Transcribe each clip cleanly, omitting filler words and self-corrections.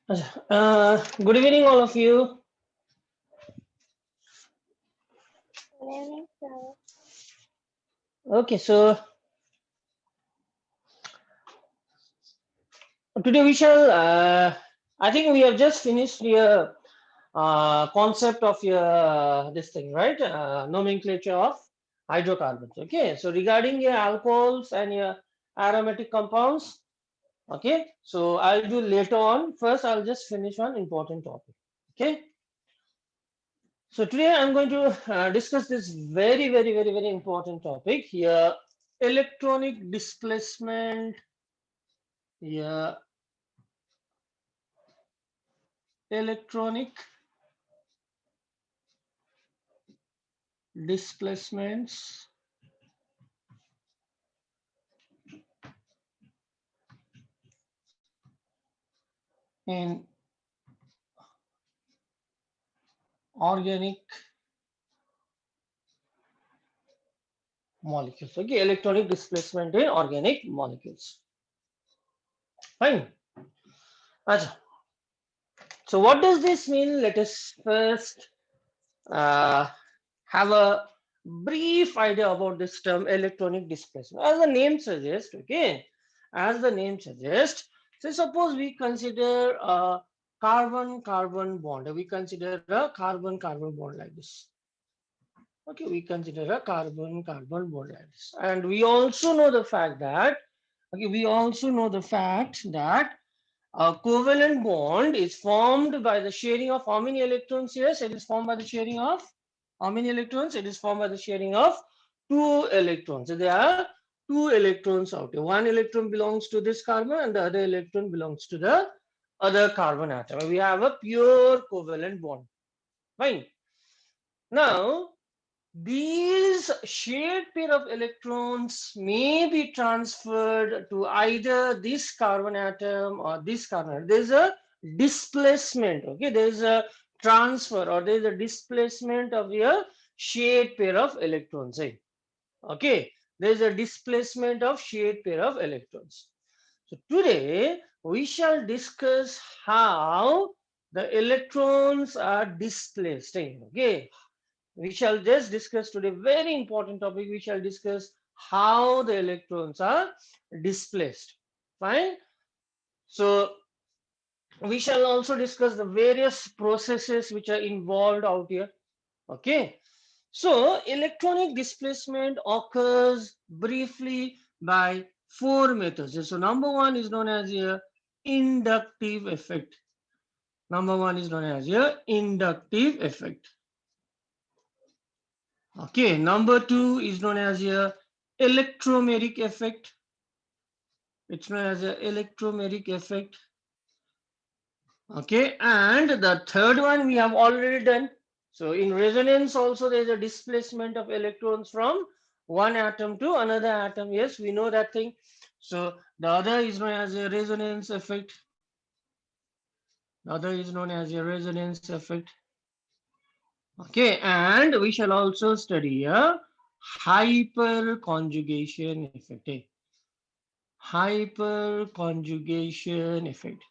Good evening, all of you. Good evening, sir. Okay, so today we shall. I think we have just finished your concept of your this thing, right? Nomenclature of hydrocarbons. Okay, so regarding your alcohols and your aromatic compounds. Okay, so I'll do later on. First, I'll just finish one important topic. Okay, so today I'm going to discuss this very important topic here: electronic displacement. Yeah, electronic displacements in organic molecules. Okay, electronic displacement in organic molecules. Fine. Acha. So what does this mean? Let us first uh, have a brief idea about this term electronic displacement. As the name suggests, okay, as the name suggests, so suppose we consider a carbon-carbon bond. We consider a carbon-carbon bond like this. Okay, we consider a carbon-carbon bond like this. And we also know the fact that, okay, we also know the fact that a covalent bond is formed by the sharing of how many electrons? Yes, it is formed by the sharing of how many electrons? It is formed by the sharing of two electrons. So there are two electrons out here. One electron belongs to this carbon and the other electron belongs to the other carbon atom. We have a pure covalent bond. Fine. Now, these shared pair of electrons may be transferred to either this carbon atom or this carbon atom. There's a displacement, okay? There's a transfer or there's a displacement of your shared pair of electrons, eh? Okay? There's a displacement of shared pair of electrons. So today we shall discuss how the electrons are displaced, eh? Okay? We shall just discuss today very important topic. We shall discuss how the electrons are displaced. Fine. So we shall also discuss the various processes which are involved out here. Okay. So electronic displacement occurs briefly by four methods. So number one is known as a inductive effect. Number one is known as a inductive effect. Okay, number two is known as a electromeric effect. It's known as a electromeric effect. Okay, and the third one we have already done. So in resonance also there is a displacement of electrons from one atom to another atom. Yes, we know that thing. So the other is known as a resonance effect. The other is known as a resonance effect. Okay, and we shall also study a hyperconjugation effect. Hyperconjugation effect.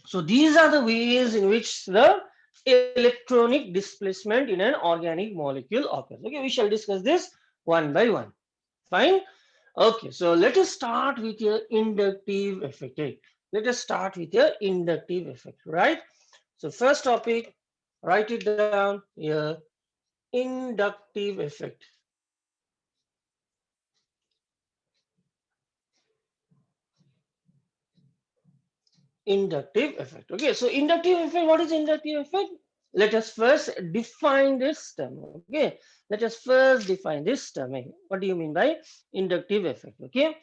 So these are the ways in which the electronic displacement in an organic molecule occurs. Okay, we shall discuss this one by one. Fine. Okay, so let us start with your inductive effect. Let us start with your inductive effect, right? So first topic, write it down here, inductive effect. Inductive effect. Okay, so inductive effect, what is inductive effect? Let us first define this term. Okay, let us first define this term. What do you mean by inductive effect? Okay,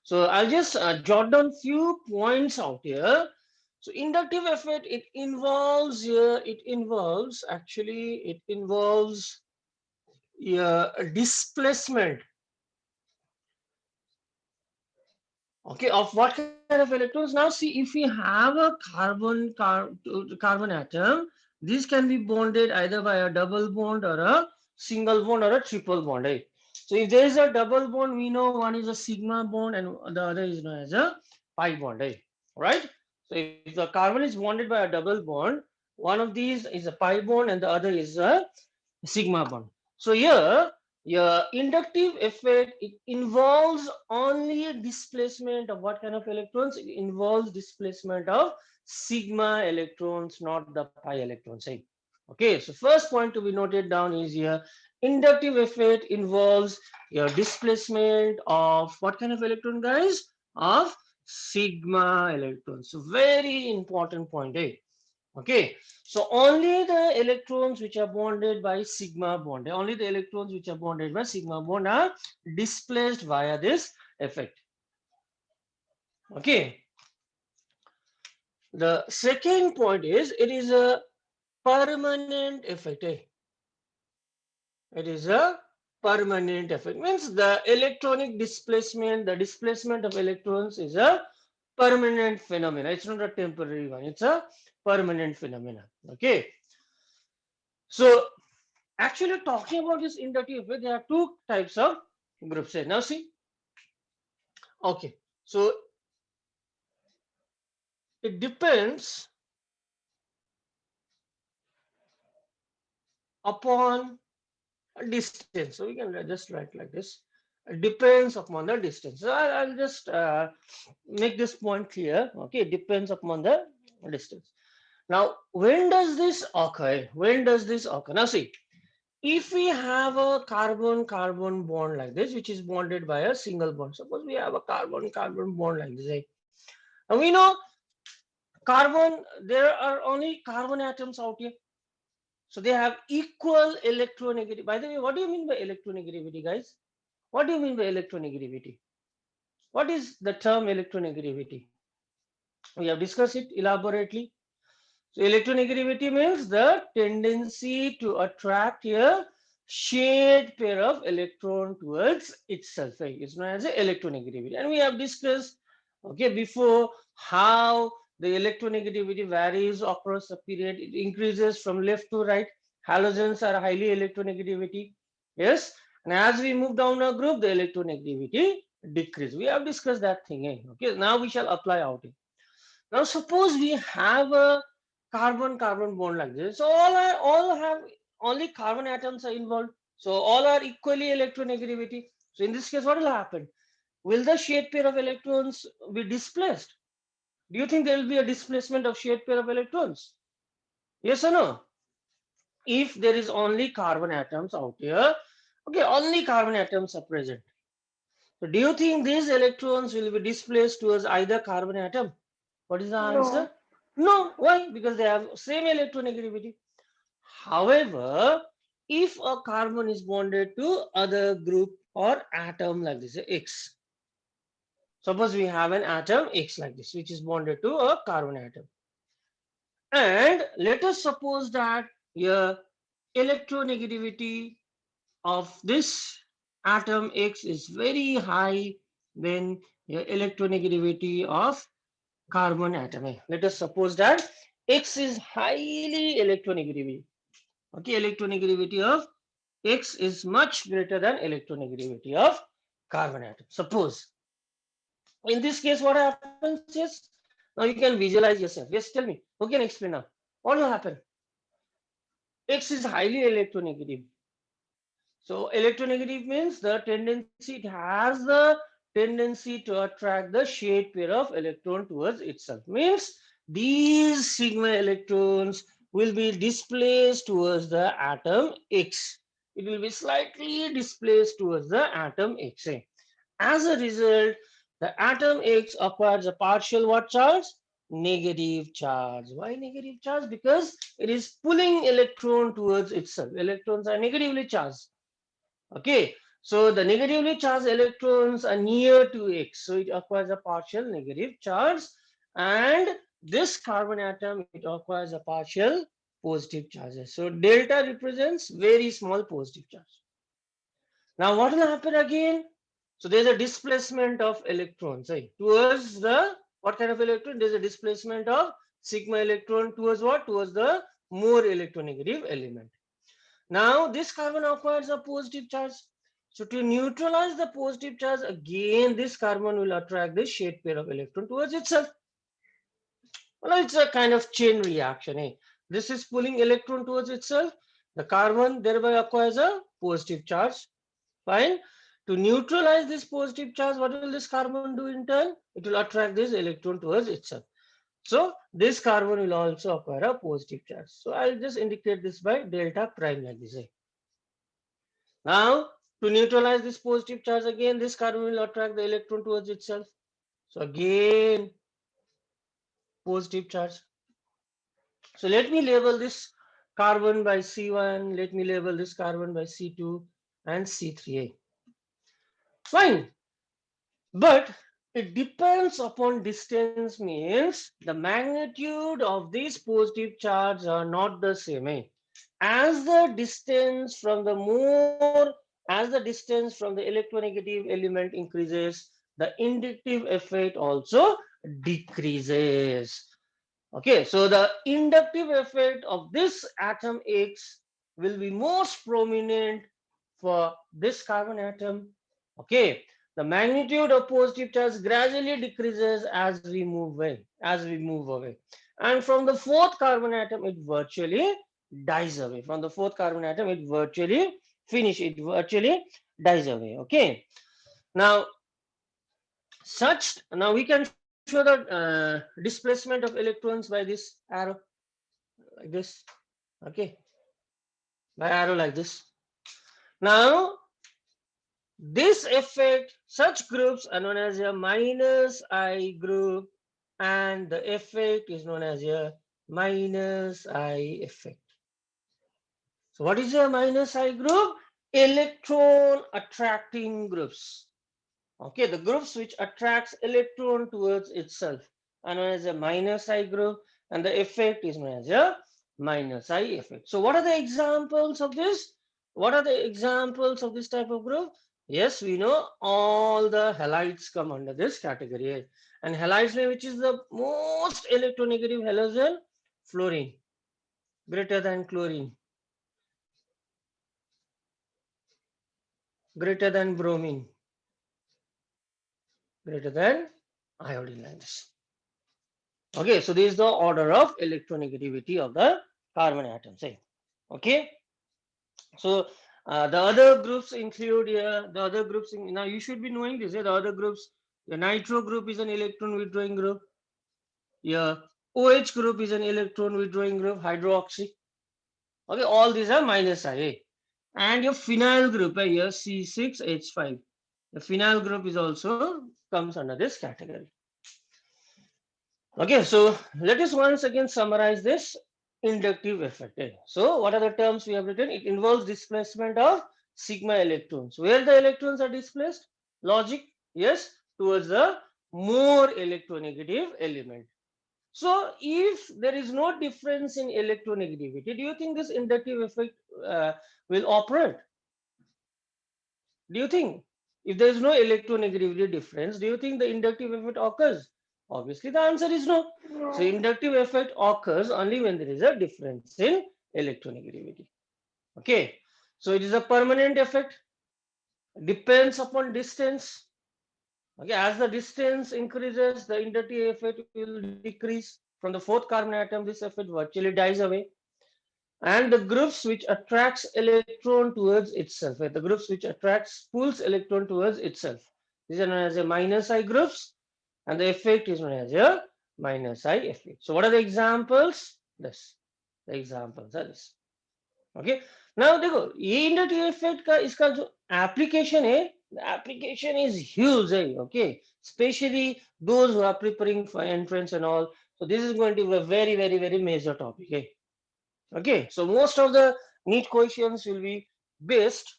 so I'll just jot down few points out here. So inductive effect, it involves here, it involves displacement, okay, of what kind of electrons? Now see, if we have a carbon atom, this can be bonded either by a double bond or a single bond or a triple bond, right? So if there is a double bond, we know one is a sigma bond and the other is known as a pi bond, right? So if the carbon is bonded by a double bond, one of these is a pi bond and the other is a sigma bond. So here, your inductive effect, it involves only displacement of what kind of electrons? It involves displacement of sigma electrons, not the pi electrons. Right? Okay, so first point to be noted down is here, inductive effect involves your displacement of what kind of electron, guys? Of sigma electrons. So very important point, eh? Okay, so only the electrons which are bonded by sigma bond, only the electrons which are bonded by sigma bond are displaced via this effect. Okay, the second point is it is a permanent effect. It is a permanent effect. Means the electronic displacement, the displacement of electrons is a permanent phenomena. It's not a temporary one. It's a permanent phenomena. Okay. So actually talking about this inductive effect, there are two types of groups here. Now see, okay, so it depends upon distance. So we can just write like this. It depends upon the distance. So I'll just make this point clear. Okay, it depends upon the distance. Now, when does this occur? When does this occur? Now see, if we have a carbon-carbon bond like this, which is bonded by a single bond, suppose we have a carbon-carbon bond like this, and we know carbon, there are only carbon atoms out here. So they have equal electronegativity. By the way, what do you mean by electronegativity, guys? What do you mean by electronegativity? What is the term electronegativity? We have discussed it elaborately. So electronegativity means the tendency to attract a shared pair of electron towards itself. Right? It's known as electronegativity. And we have discussed, okay, before how the electronegativity varies across a period. It increases from left to right. Halogens are highly electronegativity. Yes. And as we move down a group, the electronegativity decreases. We have discussed that thing. Okay. Now we shall apply out it. Now suppose we have a carbon-carbon bond like this. So all have only carbon atoms are involved. So all are equally electronegativity. So in this case, what will happen? Will the shared pair of electrons be displaced? Do you think there will be a displacement of shared pair of electrons? Yes or no? If there is only carbon atoms out here, okay, only carbon atoms are present. So do you think these electrons will be displaced towards either carbon atom? What is the No. answer? No. Why? Because they have same electronegativity. However, if a carbon is bonded to other group or atom like this, X. Suppose we have an atom X like this, which is bonded to a carbon atom. And let us suppose that your electronegativity of this atom X is very high than your electronegativity of carbon atom. Let us suppose that X is highly electronegativity. Okay, electronegativity of X is much greater than electronegativity of carbon atom. Suppose in this case, what happens is now you can visualize yourself. Yes, tell me. Who can explain now? What will happen? X is highly electronegative. So electronegative means the tendency, it has the tendency to attract the shared pair of electron towards itself. Means these sigma electrons will be displaced towards the atom X. It will be slightly displaced towards the atom X. As a result, the atom X acquires a partial what charge? Negative charge. Why negative charge? Because it is pulling electron towards itself. Electrons are negatively charged. Okay, so the negatively charged electrons are near to X, so it acquires a partial negative charge, and this carbon atom, it acquires a partial positive charges. So delta represents very small positive charge. Now what will happen again? So there's a displacement of electrons towards the what kind of electron? There's a displacement of sigma electron towards what? Towards the more electronegative element. Now this carbon acquires a positive charge. So to neutralize the positive charge, again this carbon will attract this shared pair of electron towards itself. No, it's a kind of chain reaction. Eh? This is pulling electron towards itself. The carbon thereby acquires a positive charge. Fine. To neutralize this positive charge, what will this carbon do in turn? It will attract this electron towards itself. So this carbon will also acquire a positive charge. So I'll just indicate this by delta prime like this. Eh? Now, to neutralize this positive charge again, this carbon will attract the electron towards itself. So again, positive charge. So let me label this carbon by C1, let me label this carbon by C2 and C3A. Fine, but it depends upon distance means the magnitude of these positive charge are not the same. Eh? As the distance from the more, as the distance from the electronegative element increases, the inductive effect also decreases. Okay, so the inductive effect of this atom X will be most prominent for this carbon atom. Okay, the magnitude of positive charge gradually decreases as we move away. And from the fourth carbon atom, it virtually dies away. From the fourth carbon atom, it virtually virtually dies away. Okay, now now we can show the displacement of electrons by this arrow like this. Okay, by arrow like this. Now this effect, such groups are known as a minus I group, and the effect is known as a minus I effect. So what is a minus I group? Electron attracting groups. Okay, the groups which attracts electron towards itself are known as a minus I group, and the effect is known as a minus I effect. So what are the examples of this? What are the examples of this type of group? Yes, we know all the halides come under this category. And halides, which is the most electronegative halogen? Fluorine, greater than chlorine, greater than bromine, greater than iodine like this. Okay, so this is the order of electronegativity of the carbon atoms. Okay, so the other groups include here, the other groups, now you should be knowing this, the other groups, the nitro group is an electron withdrawing group, your OH group is an electron withdrawing group, hydroxy. Okay, all these are minus I. And your phenyl group here, C6H5. The phenyl group is also comes under this category. Okay, so let us once again summarize this inductive effect. So what are the terms we have written? It involves displacement of sigma electrons. Where the electrons are displaced? Logic, yes, towards the more electronegative element. So if there is no difference in electronegativity, do you think this inductive effect will operate? Do you think? If there is no electronegativity difference, do you think the inductive effect occurs? Obviously, the answer is no. So, inductive effect occurs only when there is a difference in electronegativity. Okay. So, it is a permanent effect, depends upon distance. Okay. As the distance increases, the inductive effect will decrease. From the fourth carbon atom, this effect virtually dies away. And the groups which attracts electron towards itself, the groups which attracts pulls electron towards itself, these are known as a minus I groups, and the effect is known as a minus I effect. So what are the examples? This, the examples are this. Okay, now देखो ये inductive effect का इसका जो application है, the application is huge. Okay, especially those who are preparing for entrance and all. So this is going to be a very major topic. Okay, so most of the NEET questions will be based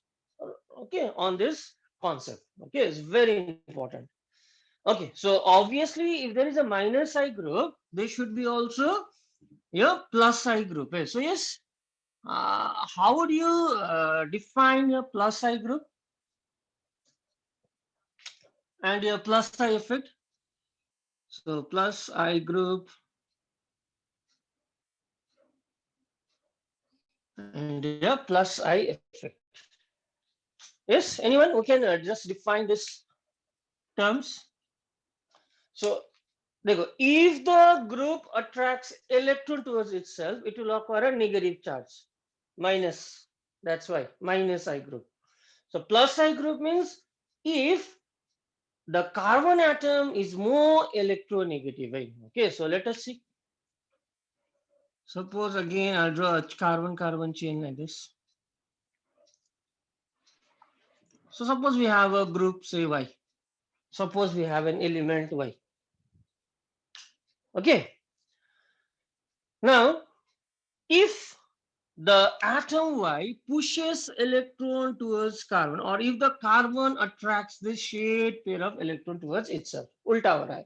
okay on this concept. Okay, it's very important. Okay, so obviously if there is a minus I group, there should be also your plus I group. So yes, how would you define your plus I group and your plus I effect? So plus I group and your plus I effect. Yes, anyone who can just define this terms? So देखो, if the group attracts electron towards itself, it will acquire a negative charge, minus. That's why minus I group. So plus I group means if the carbon atom is more electronegative. Right? Okay, so let us see. Suppose again I'll draw a carbon-carbon chain like this. So suppose we have a group, say Y. Suppose we have an element Y. Okay. Now, if the atom Y pushes electron towards carbon, or if the carbon attracts this shared pair of electron towards itself, ulta ho raha hai.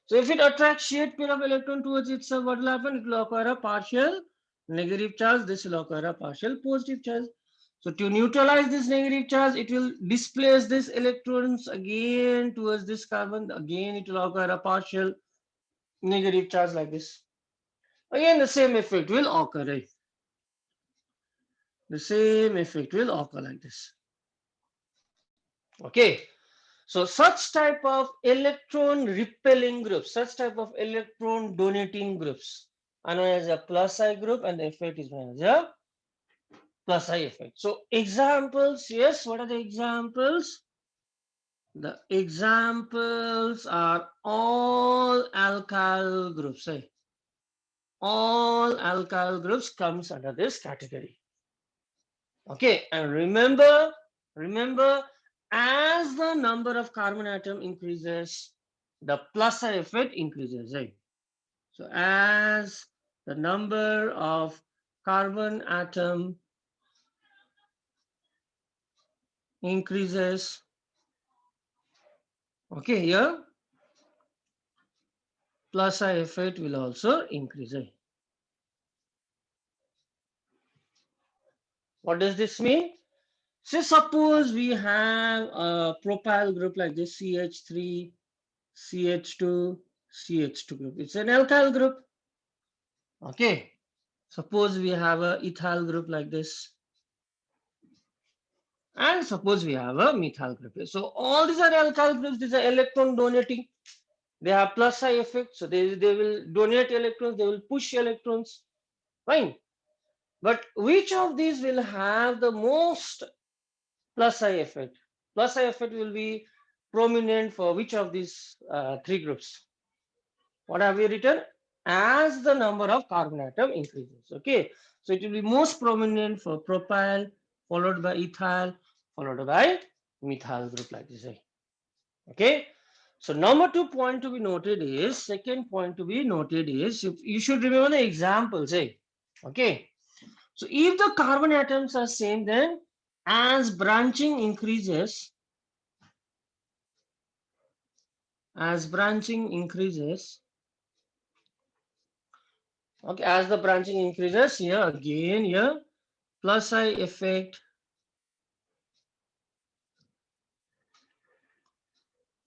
So if it attracts shared pair of electron towards itself, what will happen? It will acquire a partial negative charge. This will acquire a partial positive charge. So to neutralize this negative charge, it will displace these electrons again towards this carbon. Again, it will acquire a partial negative charge like this. Again, the same effect will occur. Right? The same effect will occur like this. Okay. So such type of electron repelling groups, such type of electron donating groups are known as a plus I group, and the effect is known as a plus I effect. So examples, yes, what are the examples? The examples are all alkyl groups. Eh? All alkyl groups comes under this category. Okay, and remember, as the number of carbon atom increases, the plus I effect increases, right? So as the number of carbon atom increases, okay, here plus I effect will also increase. Right? What does this mean? So suppose we have a propyl group like this, CH3, CH2, CH2 group. It's an alkyl group. Okay. Suppose we have a ethyl group like this. And suppose we have a methyl group. So all these are alkyl groups. These are electron donating. They have plus I effect. So they will donate electrons. They will push electrons. Fine. But which of these will have the most plus I effect? Plus I effect will be prominent for which of these three groups? What have we written? As the number of carbon atom increases. Okay. So it will be most prominent for propyl, followed by ethyl, followed by methyl group like this. Okay. So number 2 point to be noted is, second point to be noted is, you should remember the examples. Okay. So if the carbon atoms are same, then as branching increases, okay, as the branching increases, here again, here plus I effect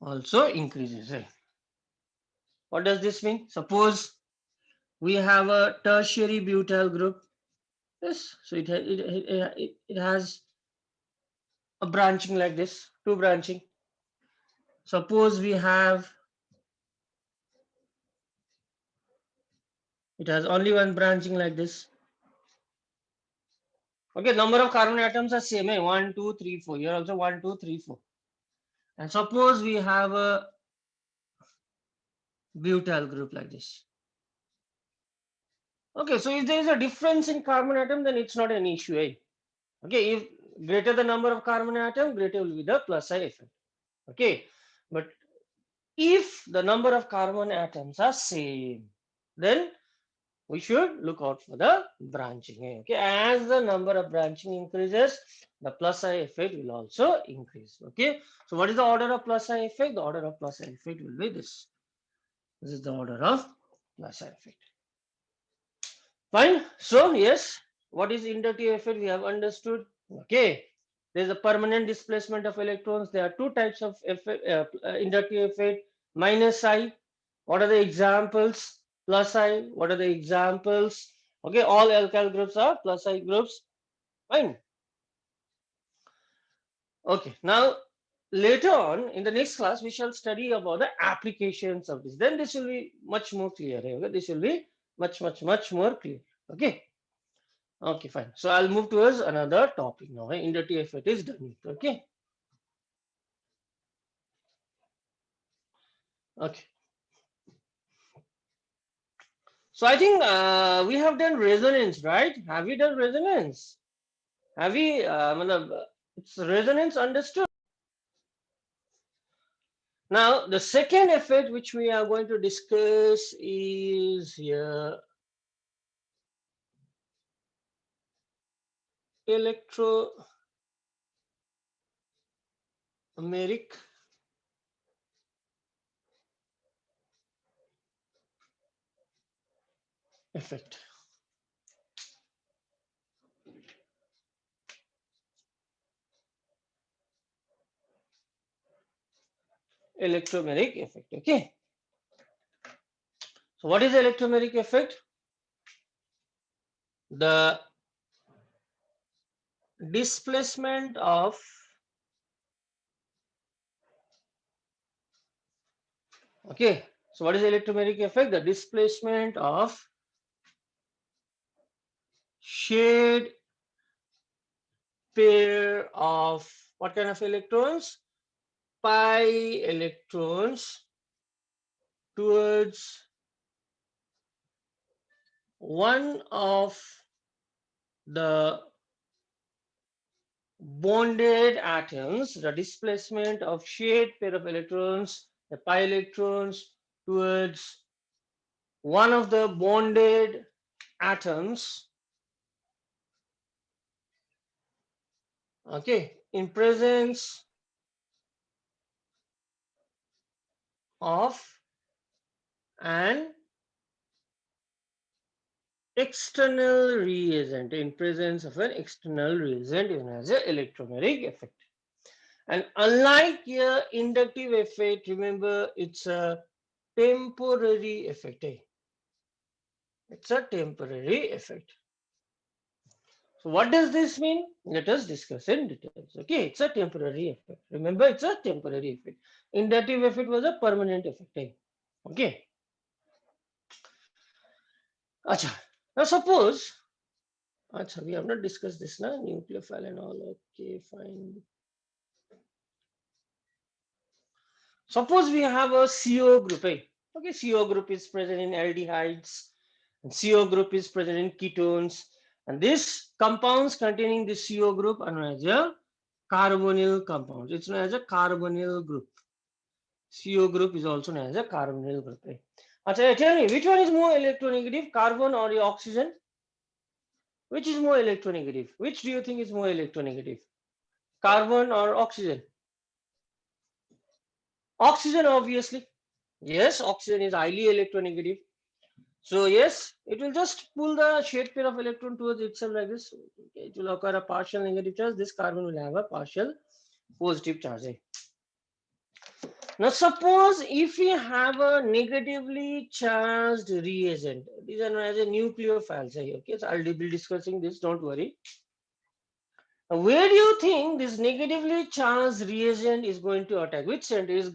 also increases. Right? What does this mean? Suppose we have a tertiary butyl group. Yes, so it has a branching like this, two branching. Suppose we have, it has only one branching like this. Okay, number of carbon atoms are same. 1, 2, 3, 4. Here also 1, 2, 3, 4. And suppose we have a butyl group like this. Okay, so if there is a difference in carbon atom, then it's not an issue. Okay, if greater the number of carbon atom, greater will be the plus I effect. Okay, but if the number of carbon atoms are same, then we should look out for the branching. Okay, as the number of branching increases, the plus I effect will also increase. Okay, so what is the order of plus I effect? The order of plus I effect will be this. This is the order of plus I effect. Fine. So yes, what is inductive effect? We have understood. Okay, there is a permanent displacement of electrons. There are two types of effect, inductive effect. Minus I. What are the examples? Plus I. What are the examples? Okay, all alkyl groups are plus I groups. Fine. Okay, now later on in the next class, we shall study about the applications of this. Then this will be much more clear. Okay? This will be much more clear. Okay. Okay, fine. So I'll move towards another topic now. Inductive effect is done with. Okay. Okay. So I think we have done resonance, right? Have we done resonance? Have we? It's resonance understood. Now the second effect which we are going to discuss is here electromeric effect. Electromeric effect. Okay. So what is electromeric effect? The displacement of okay. So what is electromeric effect? The displacement of shared pair of what kind of electrons? Pi electrons towards one of the bonded atoms, the displacement of shared pair of electrons, the pi electrons towards one of the bonded atoms, okay, in presence of an external reagent, in presence of an external reagent known as an electromeric effect. And unlike your inductive effect, remember it's a temporary effect. It's a temporary effect. So what does this mean? Let us discuss in details. Okay, it's a temporary effect. Remember, it's a temporary effect. Inductive effect was a permanent effect. Okay. Acha. Now suppose, acha, we have not discussed this now, nucleophile and all. Okay, fine. Suppose we have a CO group. Okay, CO group is present in aldehydes, and CO group is present in ketones, and these compounds containing the CO group are known as a carbonyl compounds. It's known as a carbonyl group. CO group is also known as a carbonyl group. Achha, tell me, which one is more electronegative, carbon or the oxygen? Which is more electronegative? Which do you think is more electronegative? Carbon or oxygen? Oxygen, obviously. Yes, oxygen is highly electronegative. So yes, it will just pull the shared pair of electron towards itself like this. Okay, it will occur a partial negative charge. This carbon will have a partial positive charge. Now suppose if we have a negatively charged reagent, these are known as a nucleophiles. Okay, so I'll be discussing this, don't worry. Now, where do you think this negatively charged reagent is going to attack? Which center is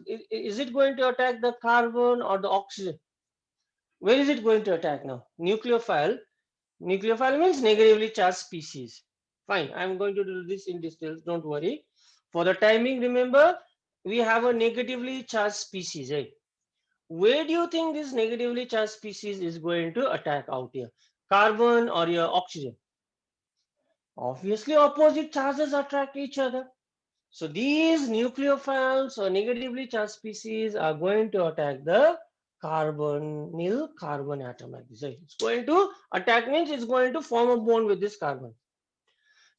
it going to attack the carbon or the oxygen? Where is it going to attack now? Nucleophile. Nucleophile means negatively charged species. Fine, I'm going to do this in details, don't worry. For the timing, remember, we have a negatively charged species. Where do you think this negatively charged species is going to attack out here? Carbon or your oxygen? Obviously, opposite charges attract each other. So these nucleophiles or negatively charged species are going to attack the carbonyl carbon atom like this. It's going to attack means it's going to form a bond with this carbon.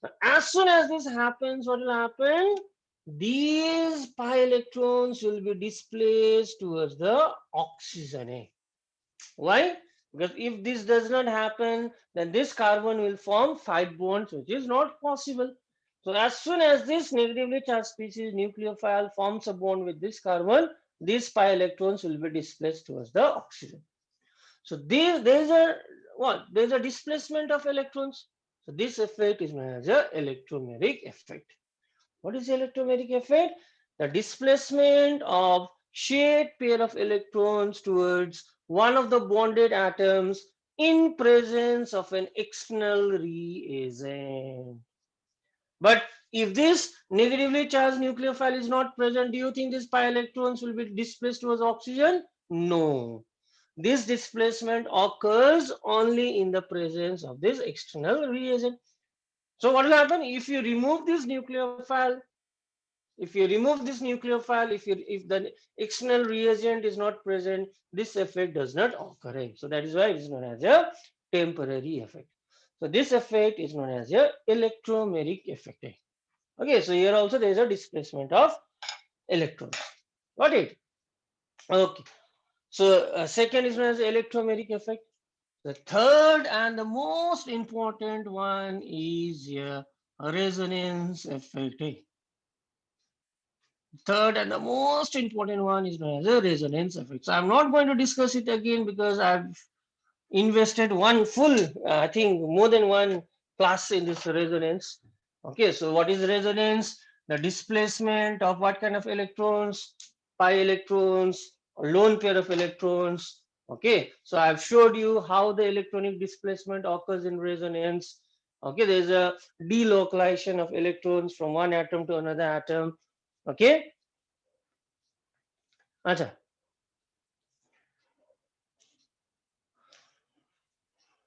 Now, as soon as this happens, what will happen? These pi electrons will be displaced towards the oxygen. Why? Because if this does not happen, then this carbon will form 5 bonds, which is not possible. So as soon as this negatively charged species nucleophile forms a bond with this carbon, these pi electrons will be displaced towards the oxygen. So there is a what? There is a displacement of electrons. So this effect is known as a electromeric effect. What is the electromeric effect? the displacement of shared pair of electrons towards one of the bonded atoms in presence of an external reagent. But if this negatively charged nucleophile is not present, do you think these pi electrons will be displaced towards oxygen? No. This displacement occurs only in the presence of this external reagent. So what will happen if you remove this nucleophile? If you remove this nucleophile, if the external reagent is not present, this effect does not occur. So that is why it is known as a temporary effect. So this effect is known as a electromeric effect. Okay, so here also there is a displacement of electrons. Got it? Okay. So second is known as electromeric effect. The third and the most important one is a resonance effect. Third and the most important one is known as a resonance effect. So I'm not going to discuss it again because I've invested one full, I think more than one class in this resonance. Okay, so what is resonance? The displacement of what kind of electrons? Pi electrons, or lone pair of electrons. Okay, so I've showed you how the electronic displacement occurs in resonance. Okay, there's a delocalization of electrons from one atom to another atom. Okay, Acha.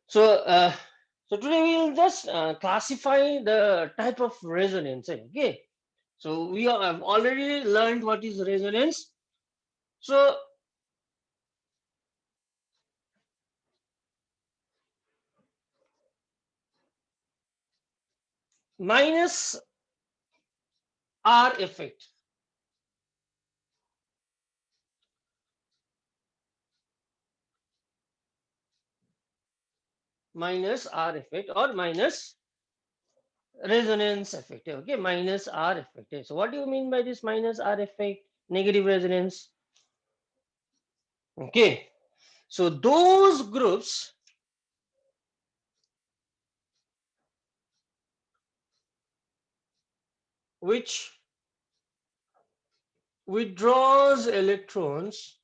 So today we will just classify the type of resonance. Okay. So we have already learned what is resonance. So minus R effect. Minus R effect or minus resonance effect. Okay, minus R effect. So what do you mean by this minus R effect? Negative resonance. Okay. So those groups which withdraws electrons.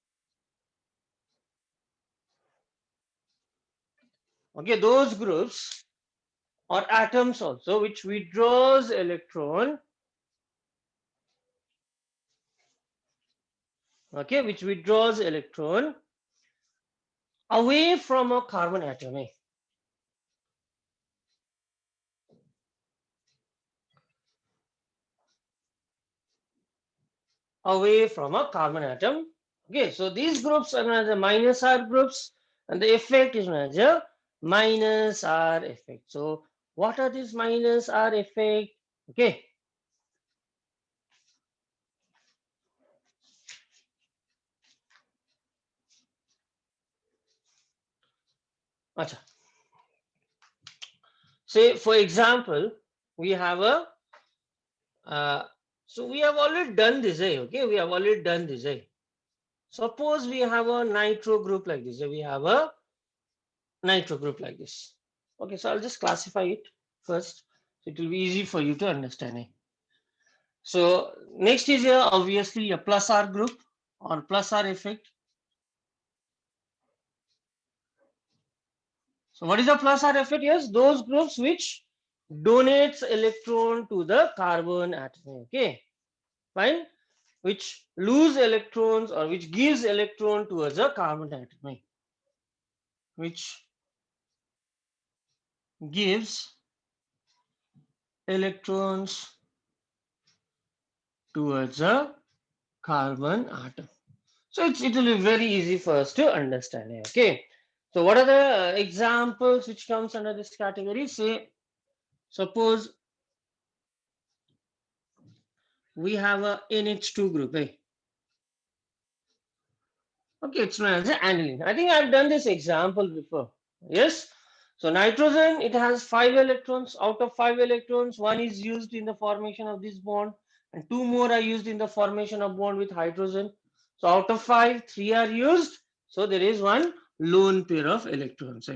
Okay, those groups or atoms also which withdraws electron, okay, which withdraws electron away from a carbon atom, away from a carbon atom. Okay, so these groups are known as the minus R groups and the effect is known as a minus R effect. So what are these minus R effect? Okay, Acha. Say for example we have a so we have already done this, okay, we have already done this. Suppose we have a nitro group like this. We have a nitro group like this. Okay, so I'll just classify it first. So it will be easy for you to understand it. So next is here obviously a plus R group or plus R effect. So what is the plus R effect? Yes, those groups which donates electron to the carbon atom. Okay, fine. Which lose electrons or which gives electron towards a carbon atom. Which gives electrons towards a carbon atom. So it will be very easy for us to understand. Okay. So what are the examples which comes under this category? Say, suppose we have a NH2 group. Okay, it's known as aniline. I think I've done this example before. Yes. So nitrogen, it has 5 electrons. Out of 5 electrons, one is used in the formation of this bond, and two more are used in the formation of bond with hydrogen. So out of 5, 3 are used. So there is one lone pair of electrons.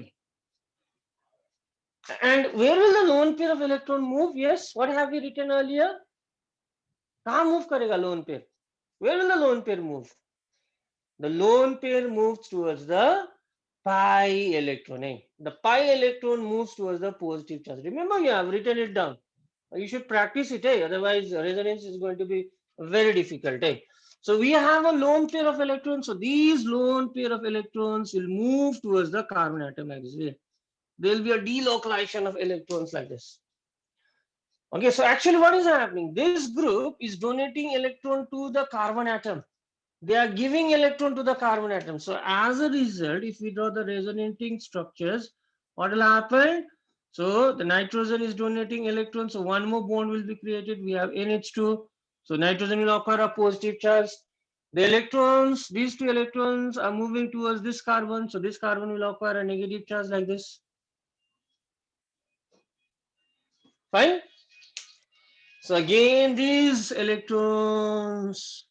And where will the lone pair of electron move? Yes, what have we written earlier? कहाँ move करेगा lone pair? Where will the lone pair move? The lone pair moves towards the pi electron. Eh? The pi electron moves towards the positive charge. Remember, you have written it down. You should practice it. Eh? Otherwise, resonance is going to be very difficult. Eh? So we have a lone pair of electrons. So these lone pair of electrons will move towards the carbon atom like this. There will be a delocalization of electrons like this. Okay, so actually what is happening? This group is donating electron to the carbon atom. They are giving electron to the carbon atom. So as a result, if we draw the resonating structures, what will happen? So the nitrogen is donating electrons. So one more bond will be created. We have NH2. So nitrogen will acquire a positive charge. The electrons, these two electrons are moving towards this carbon. So this carbon will acquire a negative charge like this. Fine. So again, these electrons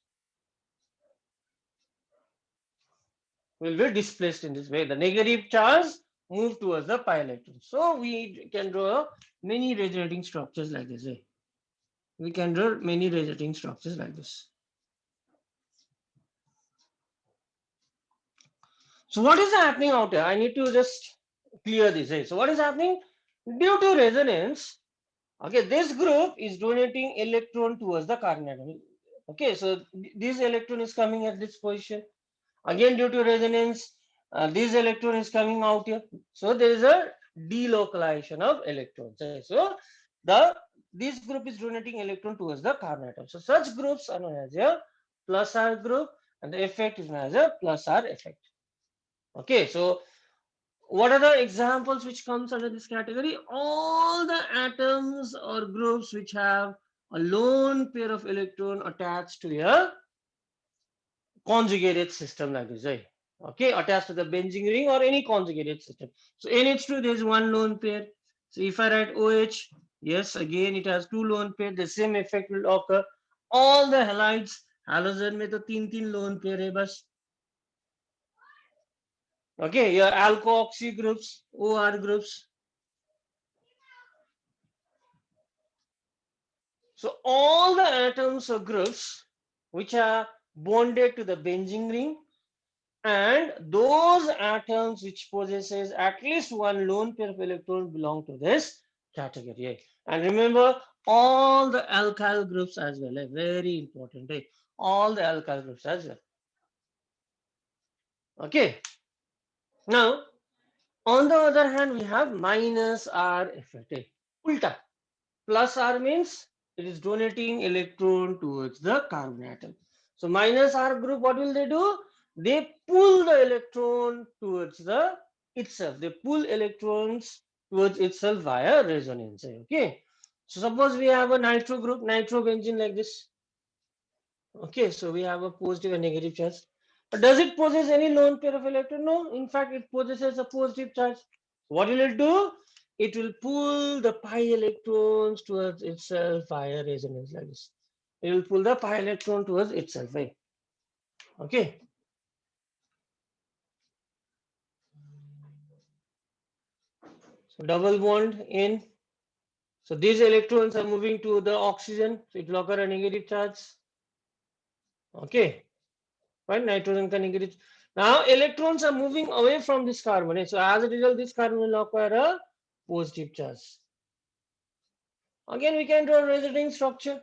will be displaced in this way. The negative charge move towards the pi electron. So we can draw many resonating structures like this. We can draw many resonating structures like this. So what is happening out here? I need to just clear this. So what is happening? Due to resonance, okay, this group is donating electron towards the carbon atom. Okay, so this electron is coming at this position. Again, due to resonance, this electron is coming out here. So there is a delocalization of electrons. So the this group is donating electron towards the carbon atom. So such groups are known as a plus R group, and the effect is known as a plus R effect. Okay, so what are the examples which comes under this category? All the atoms or groups which have a lone pair of electron attached to a conjugated system like this, right? Okay, attached to the benzene ring or any conjugated system. So NH2, there is one lone pair. So if I write OH, yes, again it has two lone pair. The same effect will occur. All the halides, halogen में तो तीन lone pair है बस. Okay, your alkoxy groups, OR groups. So all the atoms or groups which are bonded to the benzene ring, and those atoms which possesses at least one lone pair of electrons belong to this category. And remember all the alkyl groups as well. Very important. All the alkyl groups as well. Okay. Now, on the other hand, we have minus R effect. Ulta. Plus R means it is donating electron towards the carbon atom. So minus R group, what will they do? They pull the electron towards the itself. They pull electrons towards itself via resonance. Okay. So suppose we have a nitro group, nitrobenzene like this. Okay, so we have a positive and negative charge. But does it possess any lone pair of electron? No. In fact, it possesses a positive charge. What will it do? It will pull the pi electrons towards itself via resonance like this. It will pull the pi electron towards itself. Right? Okay. So double bond in. So these electrons are moving to the oxygen. So it will occur a negative charge. Okay. Fine. Nitrogen can negative. Now electrons are moving away from this carbon. So as a result, this carbon will acquire a positive charge. Again, we can draw a resonating structure.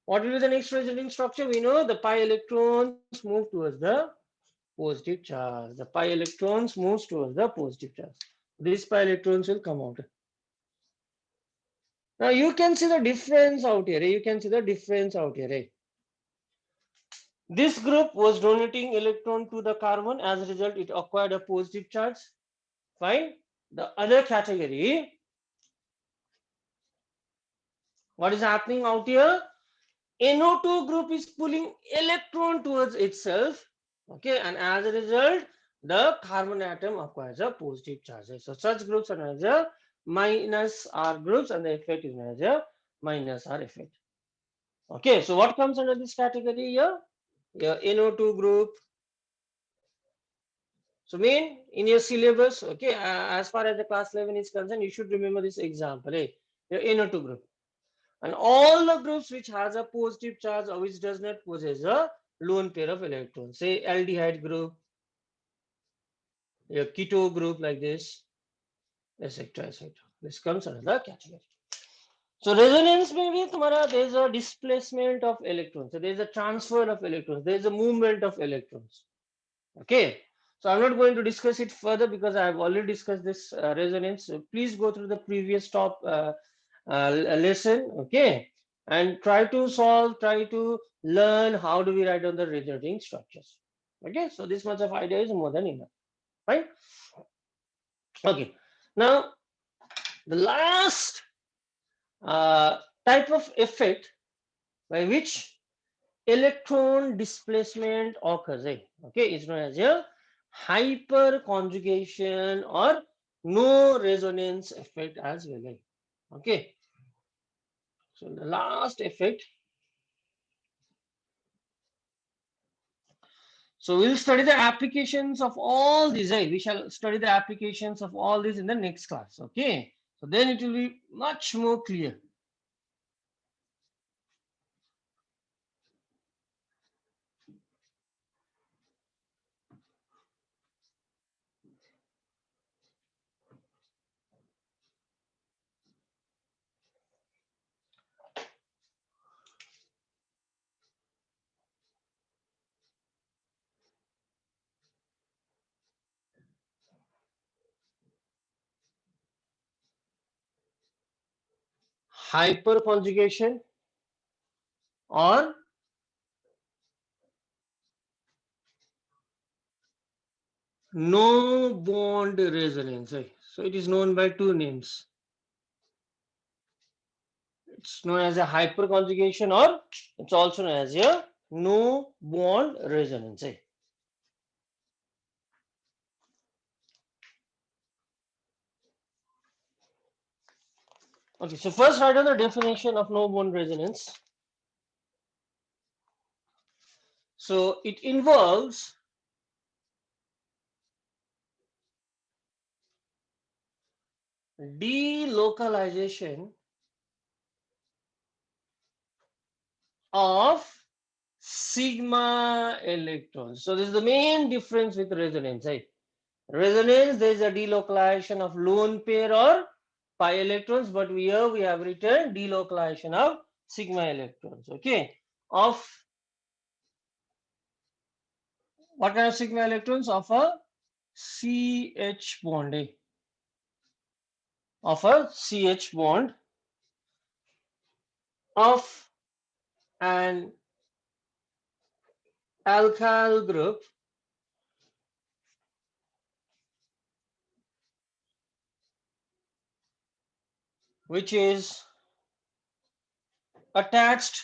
What will be the next resonating structure? We know the pi electrons move towards the positive charge. The pi electrons moves towards the positive charge. These pi electrons will come out. Now you can see the difference out here. You can see the difference out here. This group was donating electron to the carbon. As a result, it acquired a positive charge. Fine. The other category, what is happening out here? NO2 group is pulling electron towards itself. Okay, and as a result, the carbon atom acquires a positive charge. So such groups are known as a minus R groups, and the effect is known as a minus R effect. Okay, so what comes under this category here? Your NO2 group. So main in your syllabus, okay, as far as the class 11 is concerned, you should remember this example. Your NO2 group. and all the groups which has a positive charge or which does not possess a lone pair of electrons, say aldehyde group, a keto group like this, etc., etc. This comes under the category. So resonance में भी तुम्हारा there is a displacement of electrons, so there is a transfer of electrons, there is a movement of electrons. Okay, so I'm not going to discuss it further because I have already discussed this resonance. So please go through the previous lesson, okay, and try to solve, try to learn how do we write down the resonating structures. Okay, so this much of idea is more than enough, right? Okay, now the last type of effect by which electron displacement occurs, okay, is known as a hyperconjugation or no resonance effect as well. Okay, so the last effect. So we'll study the applications of all these. We shall study the applications of all these in the next class. Okay, so then it will be much more clear. Hyperconjugation or no bond resonance. So it is known by two names. It's known as a hyperconjugation or it's also known as a no bond resonance. Okay, so first write down the definition of no bond resonance. So it involves delocalization of sigma electrons. So this is the main difference with resonance. Resonance, there is a delocalization of lone pair or pi electrons, but here we have written delocalization of sigma electrons. Okay, of what kind of sigma electrons? Of a CH bond, of a CH bond of an alkyl group which is attached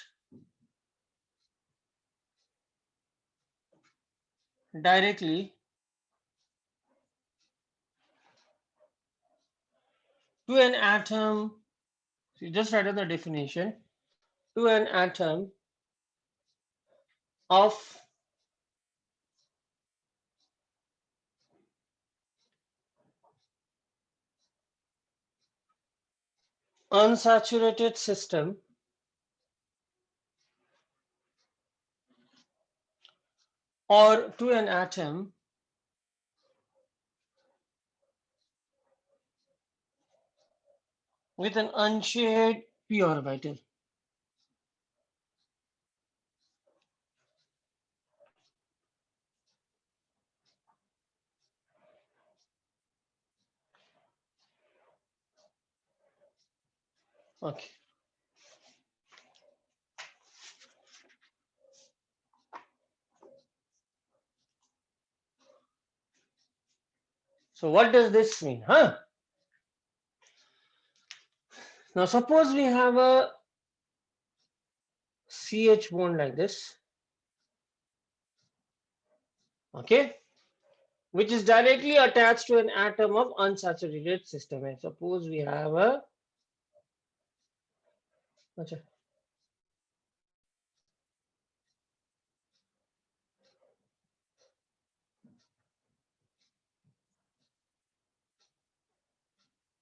directly to an atom. So you just write down the definition, to an atom of unsaturated system or to an atom with an unshared p orbital. Okay. So what does this mean? Now suppose we have a CH bond like this, okay, which is directly attached to an atom of unsaturated system. And suppose we have a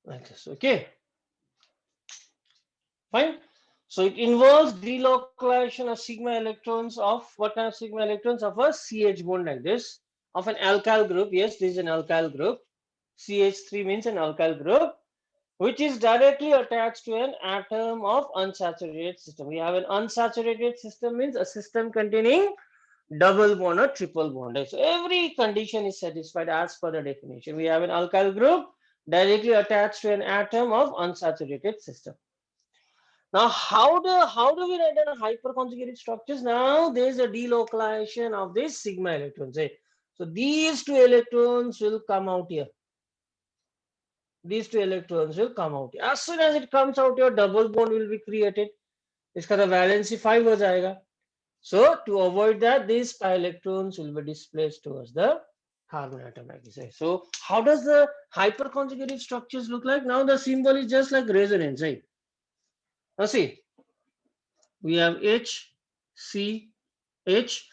like this, okay, fine. So it involves delocalization of sigma electrons of what kind of sigma electrons of a CH bond like this of an alkyl group. Yes, this is an alkyl group. CH3 means an alkyl group which is directly attached to an atom of unsaturated system. We have an unsaturated system means a system containing double bond or triple bond. So every condition is satisfied as per the definition. We have an alkyl group directly attached to an atom of unsaturated system. Now, how do we write down hyperconjugated structures? Now there is a delocalization of these sigma electrons. So these two electrons will come out here. These two electrons will come out. As soon as it comes out, your double bond will be created. इसका तो valency 5 हो जाएगा. So to avoid that, these pi electrons will be displaced towards the carbon atom like this. So how does the hyperconjugated structures look like? Now the symbol is just like resonance, right? Now see, we have H, C, H.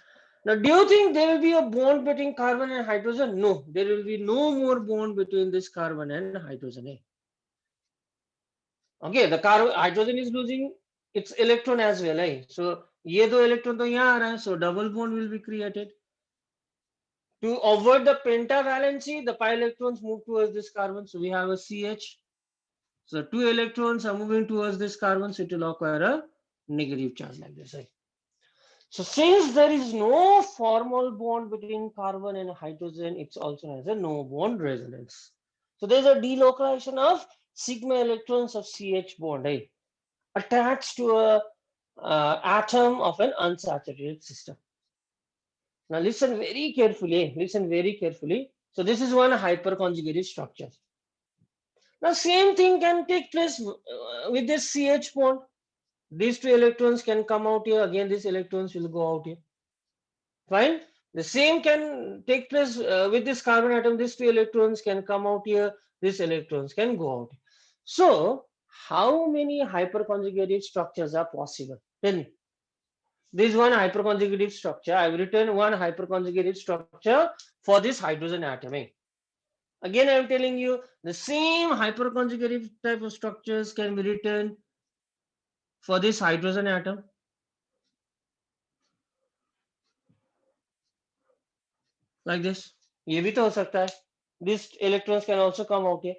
Now, do you think there will be a bond between carbon and hydrogen? No, there will be no more bond between this carbon and hydrogen. Okay, the carbon hydrogen is losing its electron as well. So ये दो electron तो यहाँ आ रहा है, so double bond will be created. To avoid the pentavalency, the pi electrons move towards this carbon. So we have a CH. So two electrons are moving towards this carbon, so it will acquire a negative charge like this. So since there is no formal bond between carbon and hydrogen, it's also known as a no bond resonance. So there's a delocalization of sigma electrons of CH bond attached to a atom of an unsaturated system. Now listen very carefully. Listen very carefully. So this is one hyperconjugated structure. Now same thing can take place with this CH bond. These two electrons can come out here. Again, these electrons will go out here. Fine. The same can take place with this carbon atom. These two electrons can come out here. These electrons can go out. So how many hyperconjugated structures are possible? Tell me. This is one hyperconjugated structure. I've written one hyperconjugated structure for this hydrogen atom. Again, I'm telling you the same hyperconjugated type of structures can be written for this hydrogen atom. Like this. ये भी तो हो सकता है. These electrons can also come out here.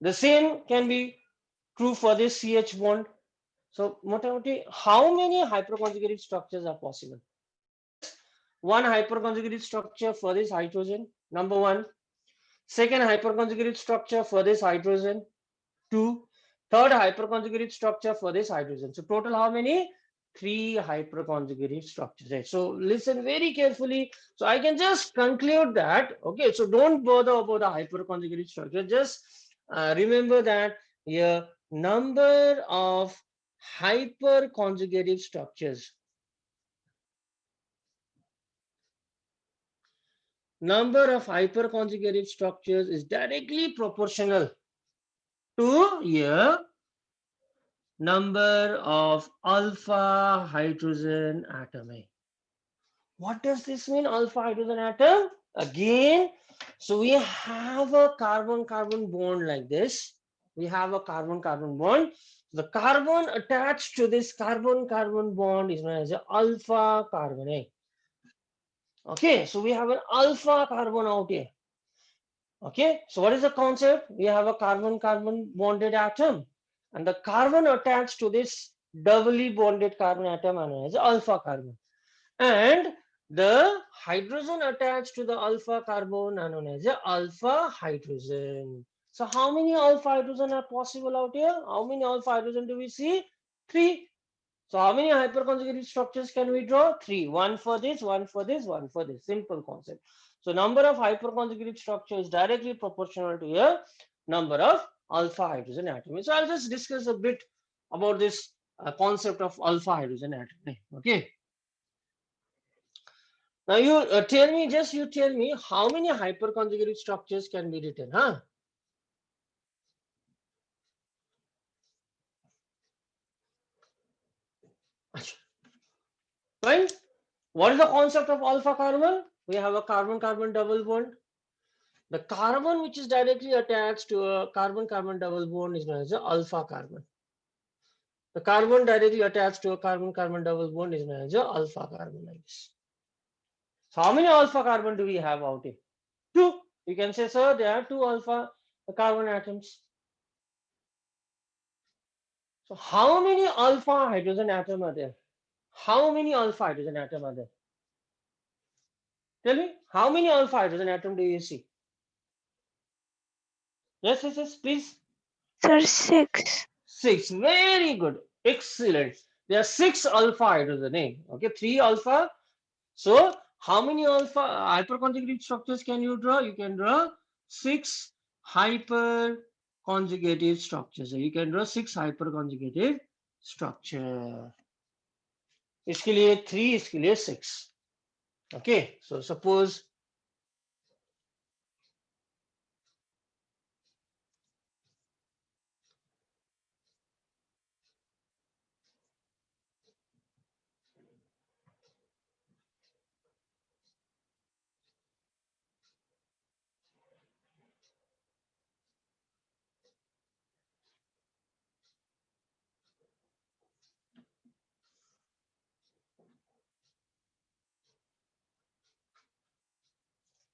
The same can be true for this CH bond. So, how many hyperconjugated structures are possible? One hyperconjugated structure for this hydrogen, number one. Second hyperconjugated structure for this hydrogen, two. Third hyperconjugated structure for this hydrogen. So total how many? 3 hyperconjugated structures. Right? So listen very carefully. So I can just conclude that. Okay, so don't bother about the hyperconjugated structure. Just remember that here number of hyperconjugated structures. Number of hyperconjugated structures is directly proportional to here number of alpha hydrogen atom. What does this mean, alpha hydrogen atom? Again, so we have a carbon-carbon bond like this. We have a carbon-carbon bond. The carbon attached to this carbon-carbon bond is known as an alpha carbon. Okay, so we have an alpha carbon out here. Okay, so what is the concept? We have a carbon-carbon bonded atom, and the carbon attached to this doubly bonded carbon atom are known as alpha carbon, and the hydrogen attached to the alpha carbon are known as alpha hydrogen. So how many alpha hydrogen are possible out here? How many alpha hydrogen do we see? 3. So how many hyperconjugated structures can we draw? 3. One for this, one for this, one for this. Simple concept. So number of hyperconjugated structure is directly proportional to a number of alpha hydrogen atoms. So I'll just discuss a bit about this concept of alpha hydrogen atom. Okay. Now you tell me how many hyperconjugated structures can be written, huh? Fine. What is the concept of alpha carbon? We have a carbon-carbon double bond. The carbon which is directly attached to a carbon-carbon double bond is known as the alpha carbon. The carbon directly attached to a carbon-carbon double bond is known as a alpha carbon like this. So how many alpha carbon do we have out here? 2. You can say, sir, there are 2 alpha carbon atoms. So how many alpha hydrogen atom are there? How many alpha hydrogen atom are there? Tell me, how many alpha hydrogen atom do you see? Yes, yes, yes, please. Sir, 6. 6. Very good. Excellent. There are 6 alpha hydrogen. Okay, 3 alpha. So how many alpha hyperconjugated structures can you draw? You can draw 6 hyperconjugated structures. So you can draw 6 hyperconjugated structure. इसके लिए 3, इसके लिए 6. Okay, so suppose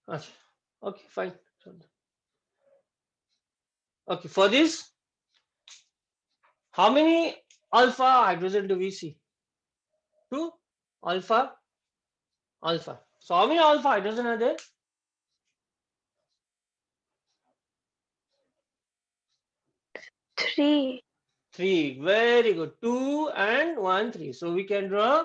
अच्छा, okay, fine. Okay, for this, how many alpha hydrogen do we see? 2 alpha alpha. So how many alpha hydrogen are there? 3. 3. Very good. 2 and 1, 3. So we can draw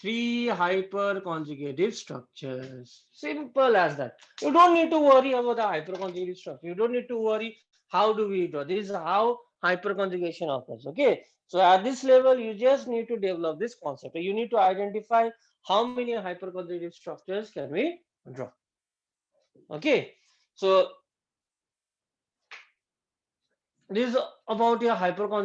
3 hyperconjugated structures. Simple as that. You don't need to worry about the hyperconjugated structure. You don't need to worry how do we draw. This is how hyperconjugation occurs. Okay. So at this level, you just need to develop this concept. You need to identify how many hyperconjugated structures can we draw. Okay. So this is about your hyperconjugation.